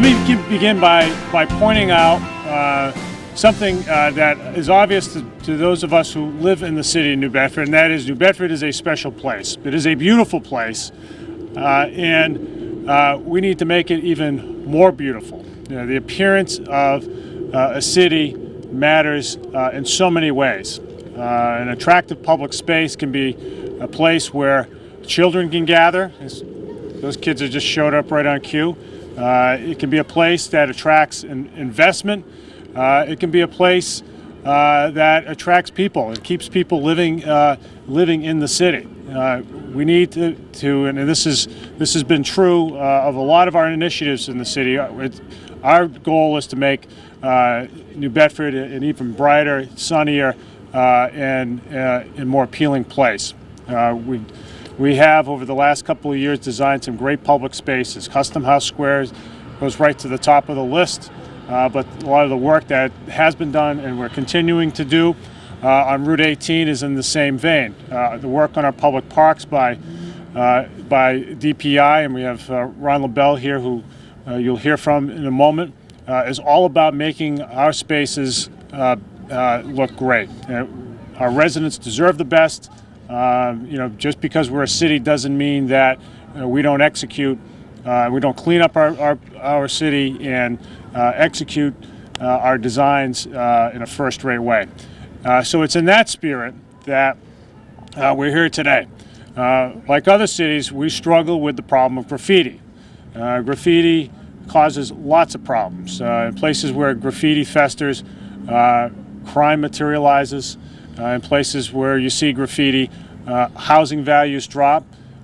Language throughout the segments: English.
Let me begin by pointing out something that is obvious to those of us who live in the city of New Bedford, and that is New Bedford is a special place. It is a beautiful place, and we need to make it even more beautiful. You know, the appearance of a city matters in so many ways. An attractive public space can be a place where children can gather. Those kids have just showed up right on cue. It can be a place that attracts investment. It can be a place that attracts people and keeps people living in the city. We need to, and this has been true of a lot of our initiatives in the city. Our goal is to make New Bedford an even brighter, sunnier, and more appealing place. We have, over the last couple of years, designed some great public spaces. Custom House Squares goes right to the top of the list, but a lot of the work that has been done and we're continuing to do on Route 18 is in the same vein. The work on our public parks by DPI, and we have Ron LaBelle here, who you'll hear from in a moment, is all about making our spaces look great. Our residents deserve the best. Just because we're a city doesn't mean that we don't execute, we don't clean up our city and execute our designs in a first-rate way. So it's in that spirit that we're here today. Like other cities, we struggle with the problem of graffiti. Graffiti causes lots of problems. In places where graffiti festers, crime materializes. In places where you see graffiti, housing values drop,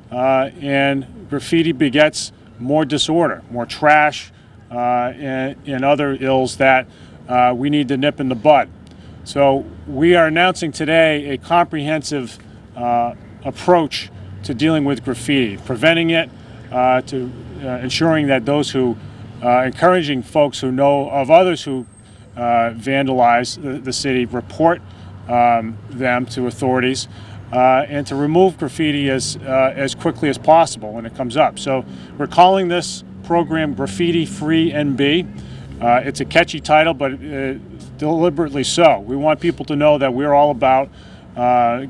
and graffiti begets more disorder, more trash, and other ills that we need to nip in the bud. So we are announcing today a comprehensive approach to dealing with graffiti, preventing it, to ensuring that those who, encouraging folks who know of others who vandalize the city, report them to authorities, and to remove graffiti as quickly as possible when it comes up. So we're calling this program Graffiti Free NB. It's a catchy title, but deliberately so. We want people to know that we're all about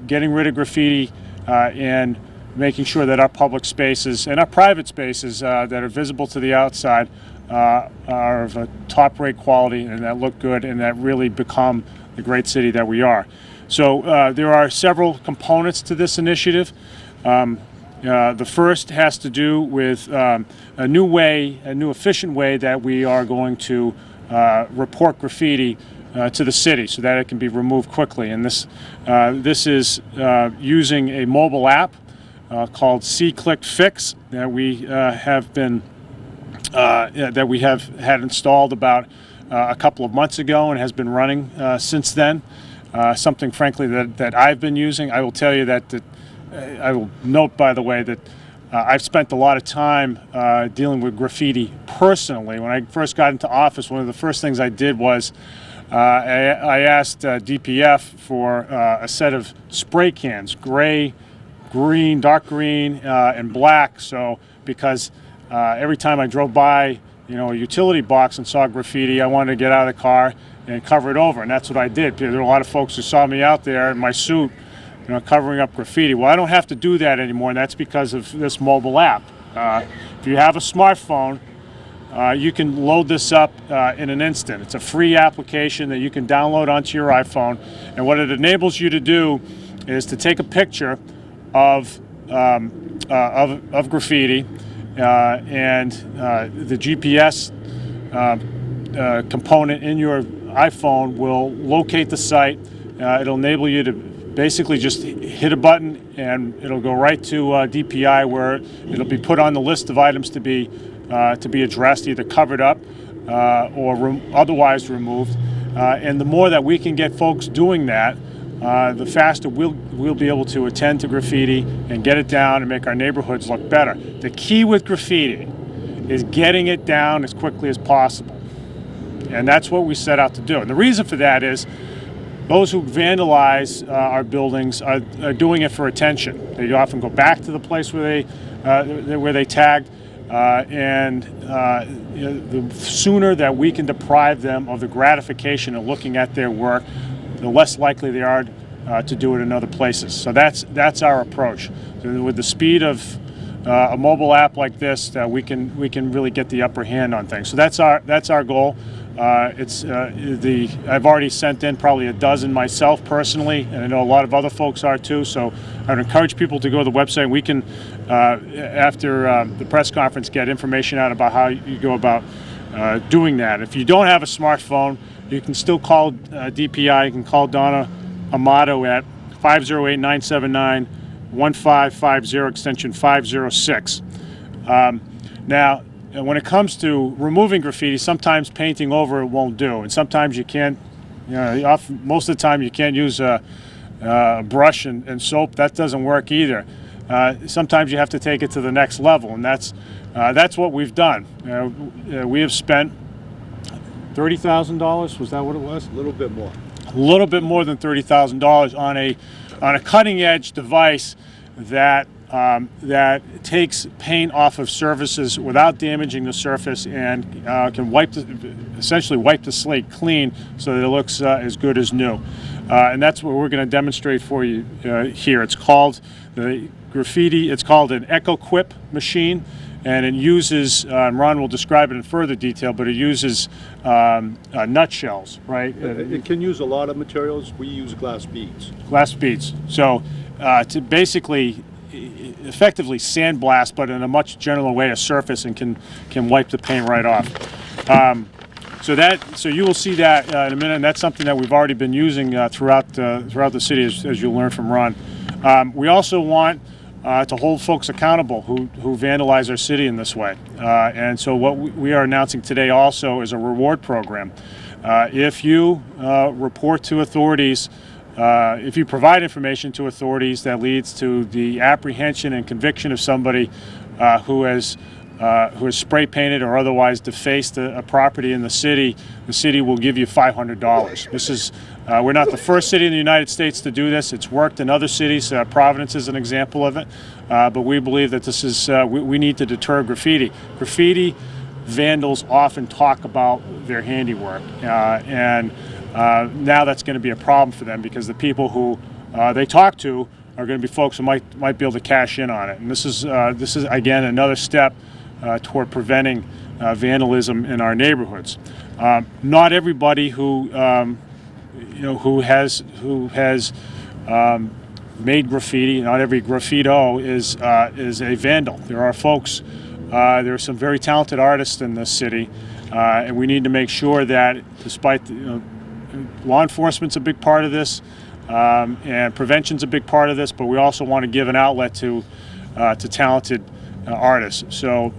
getting rid of graffiti and making sure that our public spaces and our private spaces that are visible to the outside are of a top-rate quality and that look good and that really become the great city that we are. So there are several components to this initiative. The first has to do with a new efficient way that we are going to report graffiti to the city so that it can be removed quickly. And this is using a mobile app called Gfraffiti that we have had installed about a couple of months ago and has been running since then. Something, frankly, that I've been using. I will tell you that I will note, by the way, that I've spent a lot of time dealing with graffiti personally. When I first got into office, one of the first things I did was I asked DPF for a set of spray cans, gray, green, dark green, and black. So because every time I drove by, a utility box and saw graffiti, I wanted to get out of the car and cover it over, and that's what I did. There were a lot of folks who saw me out there in my suit, covering up graffiti. Well, I don't have to do that anymore, and that's because of this mobile app. If you have a smartphone, you can load this up in an instant. It's a free application that you can download onto your iPhone, and what it enables you to do is to take a picture of graffiti, and the GPS component in your iPhone will locate the site. It'll enable you to basically just hit a button and it'll go right to DPI, where it'll be put on the list of items to be addressed, either covered up or otherwise removed. And the more that we can get folks doing that, the faster we'll be able to attend to graffiti and get it down and make our neighborhoods look better. The key with graffiti is getting it down as quickly as possible. And that's what we set out to do. And the reason for that is those who vandalize our buildings are doing it for attention. They often go back to the place where they tagged, The sooner that we can deprive them of the gratification of looking at their work, the less likely they are to do it in other places. So that's our approach. So with the speed of a mobile app like this, we can really get the upper hand on things. So that's our goal. I've already sent in probably a dozen myself personally, and I know a lot of other folks are too. So I would encourage people to go to the website. We can, after the press conference, get information out about how you go about doing that. If you don't have a smartphone, you can still call DPI. You can call Donna Amato at 508-979-1550, extension 506. Now, when it comes to removing graffiti, sometimes painting over it won't do, and sometimes you can't. Most of the time you can't use a brush and soap. That doesn't work either. Sometimes you have to take it to the next level, and that's what we've done. We have spent $30,000. Was that what it was? A little bit more. A little bit more than $30,000 on a cutting-edge device that takes paint off of surfaces without damaging the surface and can essentially wipe the slate clean so that it looks as good as new. And that's what we're going to demonstrate for you here. It's called the Gfraffiti. It's called an EcoQuip machine, and it uses, and Ron will describe it in further detail, but it uses nutshells, right? It can use a lot of materials. We use glass beads. Glass beads. So to basically effectively sandblast, but in a much gentler way, a surface, and can wipe the paint right off. So you will see that in a minute, and that's something that we've already been using throughout the city, as you'll learn from Ron. We also want to hold folks accountable who vandalize our city in this way, and so what we are announcing today also is a reward program. If you report to authorities, if you provide information to authorities that leads to the apprehension and conviction of somebody who has spray painted or otherwise defaced a property in the city will give you $500. This is we're not the first city in the United States to do this. It's worked in other cities. Providence is an example of it. But we believe that this is we need to deter graffiti. Graffiti vandals often talk about their handiwork, and now that's going to be a problem for them, because the people who they talk to are going to be folks who might be able to cash in on it. And this is again another step toward preventing vandalism in our neighborhoods. Not everybody who has made graffiti, not every graffito is a vandal. There are folks. There are some very talented artists in this city, and we need to make sure that, despite law enforcement's a big part of this, and prevention's a big part of this, but we also want to give an outlet to talented artists. So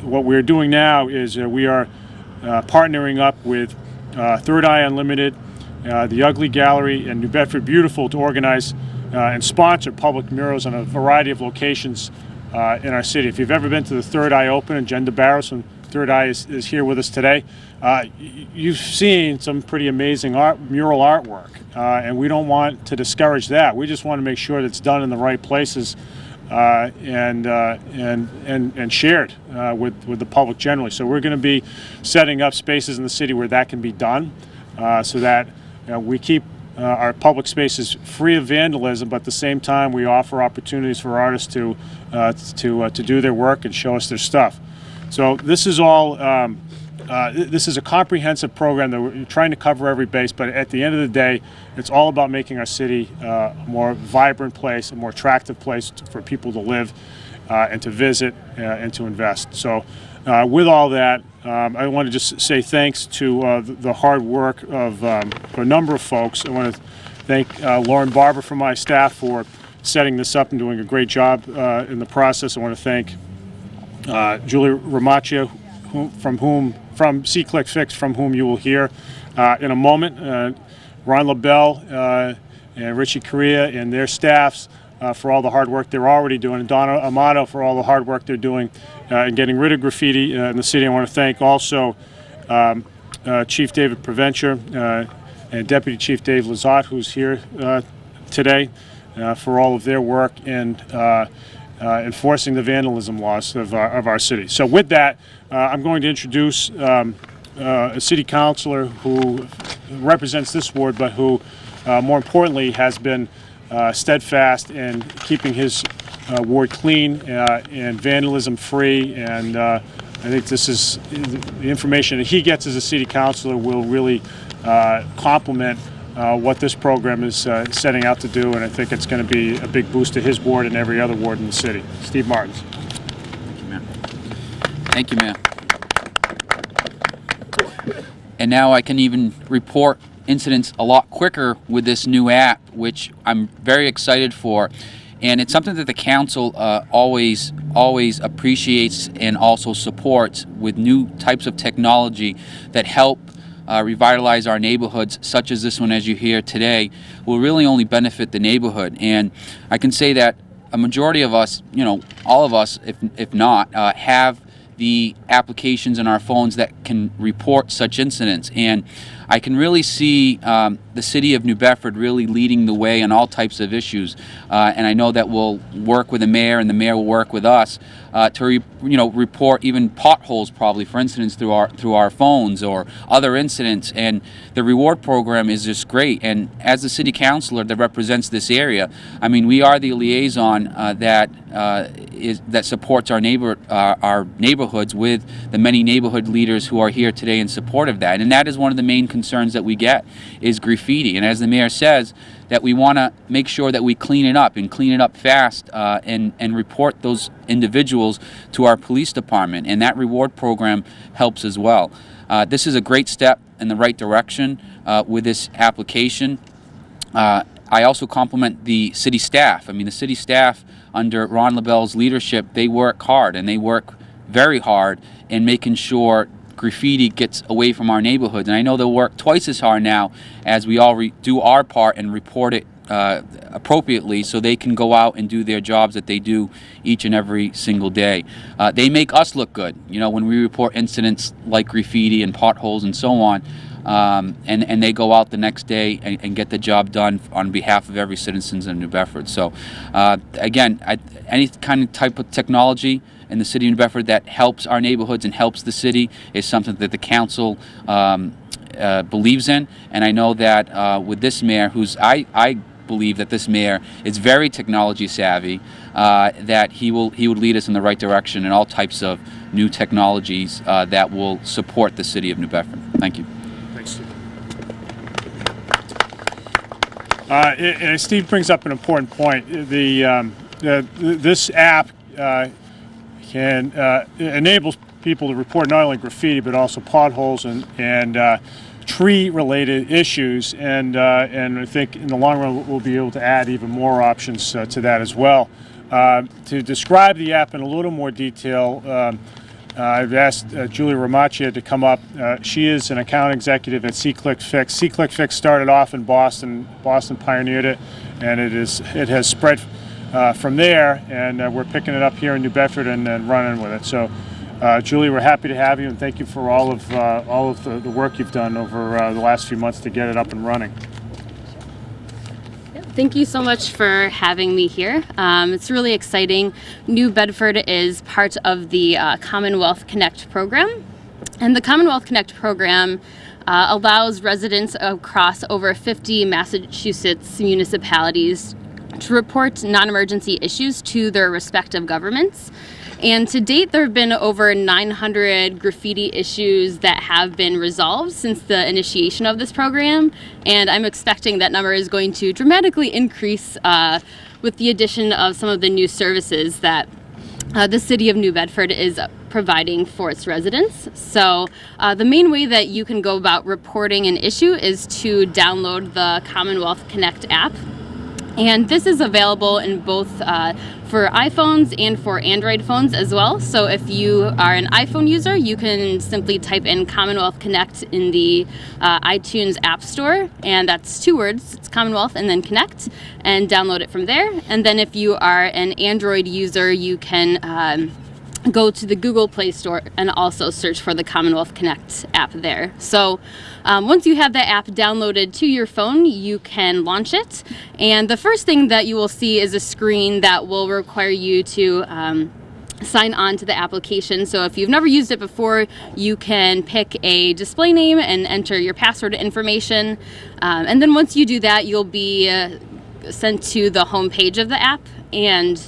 what we're doing now is we are partnering up with Third Eye Unlimited, the Ugly Gallery, and New Bedford Beautiful to organize and sponsor public murals in a variety of locations in our city. If you've ever been to the Third Eye Open, and Jen DeBarros from Third Eye is here with us today, you've seen some pretty amazing mural artwork, and we don't want to discourage that. We just want to make sure that it's done in the right places and shared with the public generally. So we're going to be setting up spaces in the city where that can be done, so that we keep our public spaces free of vandalism, but at the same time we offer opportunities for artists to do their work and show us their stuff. So this is all. This is a comprehensive program that we're trying to cover every base, but at the end of the day, it's all about making our city a more vibrant place, a more attractive place for people to live and to visit and to invest. So with all that, I want to just say thanks to the hard work of a number of folks. I want to thank Lauren Barber from my staff for setting this up and doing a great job in the process. I want to thank Julie Ramacchio, from C-Click Fix, from whom you will hear in a moment. Ron LaBelle and Richie Correa and their staffs for all the hard work they're already doing, and Donna Amato for all the hard work they're doing in getting rid of graffiti in the city. I want to thank also Chief David Provencher and Deputy Chief Dave Lazat, who's here today, for all of their work in enforcing the vandalism laws of our city. So with that, I'm going to introduce a city councilor who represents this ward, but who more importantly has been steadfast in keeping his ward clean and vandalism free, and I think this is the information that he gets as a city councilor will really complement what this program is setting out to do, and I think it's going to be a big boost to his ward and every other ward in the city. Steve Martins. Thank you, Mayor. Thank you, Mayor. And now I can even report incidents a lot quicker with this new app, which I'm very excited for. And it's something that the council always appreciates and also supports, with new types of technology that help revitalize our neighborhoods, such as this one, as you hear today, will really only benefit the neighborhood. And I can say that a majority of us, all of us, if not, have the applications in our phones that can report such incidents. And I can really see the city of New Bedford really leading the way on all types of issues. And I know that we'll work with the mayor, and the mayor will work with us to report even potholes, probably, for incidents through our phones or other incidents. And the reward program is just great. And as the city councilor that represents this area, I mean, we are the liaison that supports our neighborhoods with the many neighborhood leaders who are here today in support of that. And that is one of the main concerns that we get, is graffiti. And as the mayor says, that we want to make sure that we clean it up, and clean it up fast, and report those individuals to our police department. And that reward program helps as well. This is a great step in the right direction with this application. I also compliment the city staff. I mean, the city staff under Ron LaBelle's leadership, they work hard, and they work very hard in making sure graffiti gets away from our neighborhoods. And I know they'll work twice as hard now as we all do our part and report it appropriately, so they can go out and do their jobs that they do each and every single day. They make us look good, when we report incidents like graffiti and potholes and so on. And they go out the next day and get the job done on behalf of every citizen in New Bedford. So again, any kind of type of technology in the city of New Bedford that helps our neighborhoods and helps the city is something that the council believes in. And I know that with this mayor, I believe that this mayor is very technology savvy, that he would lead us in the right direction in all types of new technologies that will support the city of New Bedford. Thank you. Thanks, Steve. And Steve brings up an important point. This app enables people to report not only graffiti but also potholes and tree-related issues, and I think in the long run we'll be able to add even more options to that as well. To describe the app in a little more detail, I've asked Julia Ramaccia to come up. She is an account executive at C-Click-Fix. C-Click-Fix started off in Boston. Boston pioneered it, and it has spread from there, and we're picking it up here in New Bedford and running with it. So, Julie, we're happy to have you, and thank you for all of the work you've done over the last few months to get it up and running. Thank you so much for having me here. It's really exciting. New Bedford is part of the Commonwealth Connect program, and the Commonwealth Connect program allows residents across over 50 Massachusetts municipalities to report non-emergency issues to their respective governments. And to date, there have been over 900 graffiti issues that have been resolved since the initiation of this program. And I'm expecting that number is going to dramatically increase with the addition of some of the new services that the city of New Bedford is providing for its residents. So the main way that you can go about reporting an issue is to download the Commonwealth Connect app. And this is available in both for iPhones and for Android phones as well. So if you are an iPhone user, you can simply type in Commonwealth Connect in the iTunes App Store, and that's 2 words. It's Commonwealth and then Connect, and download it from there. And then if you are an Android user, you can go to the Google Play Store and also search for the Commonwealth Connect app there. So once you have that app downloaded to your phone, you can launch it. And the first thing that you will see is a screen that will require you to sign on to the application. So if you've never used it before, you can pick a display name and enter your password information. And then once you do that, you'll be sent to the home page of the app. And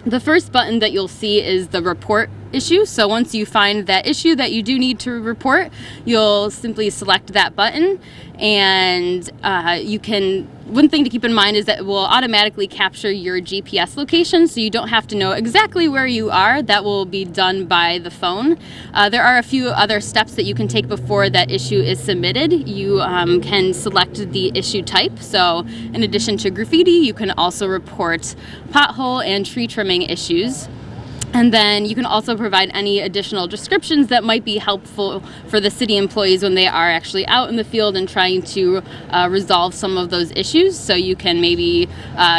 the first button that you'll see is the report issue. So once you find that issue that you do need to report, you'll simply select that button, and one thing to keep in mind is that it will automatically capture your GPS location, so you don't have to know exactly where you are. That will be done by the phone. There are a few other steps that you can take before that issue is submitted. You can select the issue type. So in addition to graffiti, you can also report pothole and tree trimming issues. And then you can also provide any additional descriptions that might be helpful for the city employees when they are actually out in the field and trying to resolve some of those issues. So you can maybe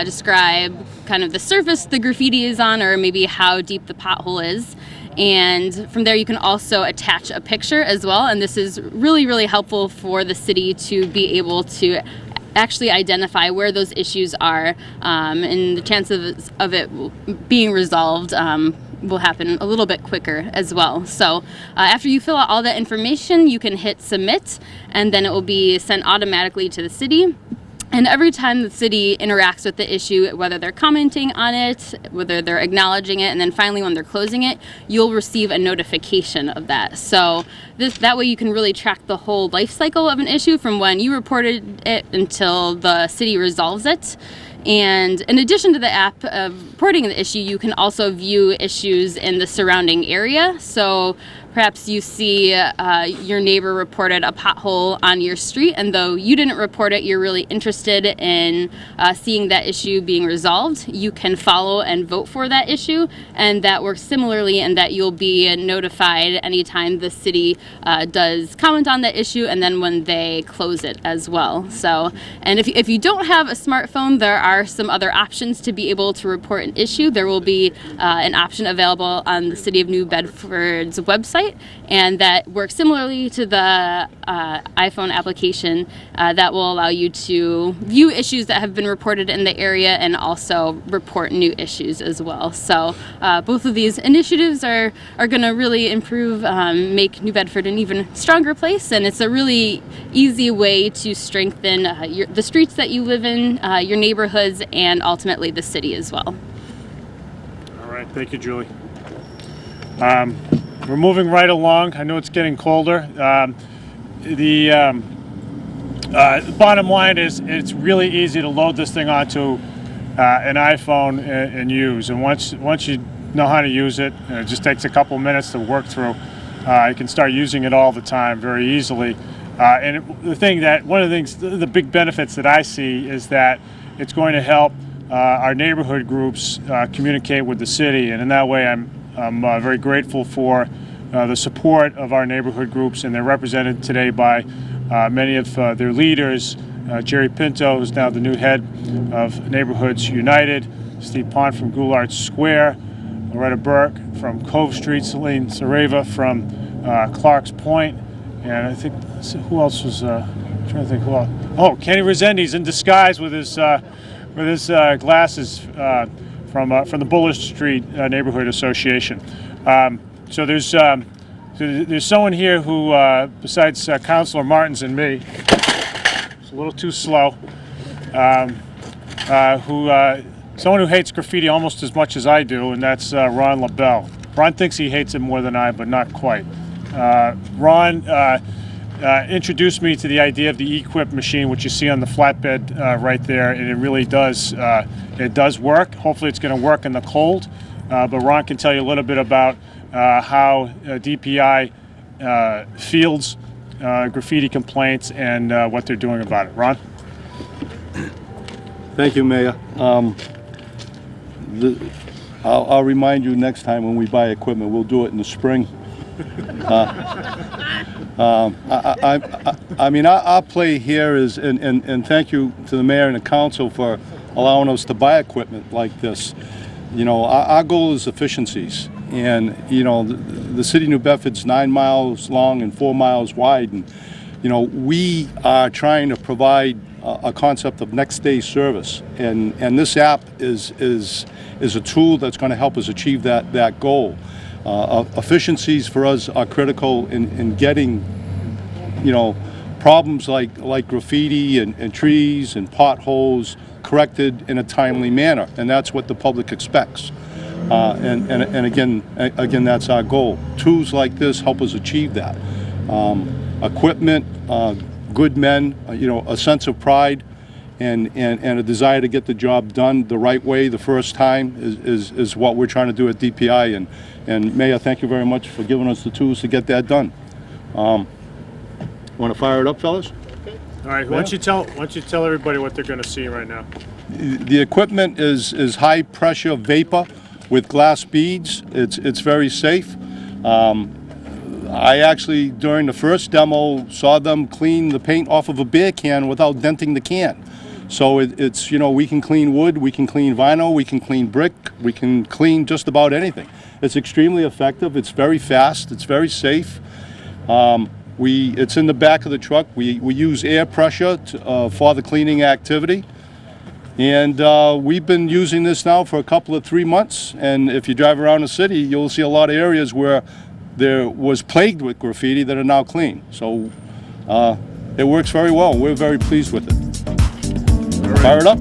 describe kind of the surface the graffiti is on, or maybe how deep the pothole is. And from there you can also attach a picture as well. And this is really, really helpful for the city to be able to actually identify where those issues are, and the chances of it being resolved will happen a little bit quicker as well. So after you fill out all that information, you can hit submit, and then it will be sent automatically to the city. And every time the city interacts with the issue, whether they're commenting on it, whether they're acknowledging it, and then finally when they're closing it, you'll receive a notification of that. So that way you can really track the whole life cycle of an issue from when you reported it until the city resolves it. And in addition to the app reporting the issue, you can also view issues in the surrounding area. So perhaps you see your neighbor reported a pothole on your street, and though you didn't report it, you're really interested in seeing that issue being resolved. You can follow and vote for that issue, and that works similarly in that you'll be notified anytime the city does comment on that issue, and then when they close it as well. So, and if you don't have a smartphone, there are some other options to be able to report an issue. There will be an option available on the City of New Bedford's website, and that works similarly to the iPhone application that will allow you to view issues that have been reported in the area and also report new issues as well. So both of these initiatives are going to really improve, make New Bedford an even stronger place, and it's a really easy way to strengthen the streets that you live in, your neighborhoods, and ultimately the city as well. All right, thank you, Julie. We're moving right along. I know it's getting colder. The bottom line is it's really easy to load this thing onto an iPhone and use. And once you know how to use it, it just takes a couple minutes to work through. You can start using it all the time very easily. And one of the things, the big benefits that I see is that it's going to help our neighborhood groups communicate with the city, and in that way I'm very grateful for the support of our neighborhood groups, and they're represented today by many of their leaders. Jerry Pinto, who's now the new head of Neighborhoods United, Steve Pont from Goulart Square, Loretta Burke from Cove Street, Celine Sareva from Clark's Point, and I think, who else was, I'm trying to think who else. Oh, Kenny Resendiz in disguise with his glasses from the Bullish Street Neighborhood Association. So there's someone here who, besides Councilor Martins and me, it's a little too slow, someone who hates graffiti almost as much as I do, and that's Ron LaBelle. Ron thinks he hates it more than I, but not quite. Ron introduced me to the idea of the E-Quip machine, which you see on the flatbed right there, and it really does work. Hopefully it's going to work in the cold, but Ron can tell you a little bit about how DPI fields graffiti complaints and what they're doing about it. Ron? Thank you, Mayor. I'll remind you next time when we buy equipment, we'll do it in the spring. I mean, our play here is, and thank you to the mayor and the council for allowing us to buy equipment like this. You know, our goal is efficiencies, And you know, the city of New Bedford's 9 miles long and 4 miles wide, and you know, we are trying to provide a concept of next day service, and this app is a tool that's going to help us achieve that goal. Efficiencies for us are critical in getting, you know, problems like graffiti and trees and potholes corrected in a timely manner, and that's what the public expects. And again, that's our goal. Tools like this help us achieve that. Equipment, good men, you know, a sense of pride, and a desire to get the job done the right way the first time is what we're trying to do at DPI. And Mayor, thank you very much for giving us the tools to get that done. Want to fire it up, fellas? Okay. All right. Why don't you tell everybody what they're going to see right now? The equipment is high pressure vapor with glass beads. It's very safe. I actually, during the first demo, saw them clean the paint off of a beer can without denting the can. So it's, you know, we can clean wood, we can clean vinyl, we can clean brick, we can clean just about anything. It's extremely effective, it's very fast, it's very safe. It's in the back of the truck. We use air pressure for the cleaning activity. And we've been using this now for a couple of 3 months. And if you drive around the city, you'll see a lot of areas where there was plagued with graffiti that are now clean. So it works very well. We're very pleased with it. All right. Fire it up.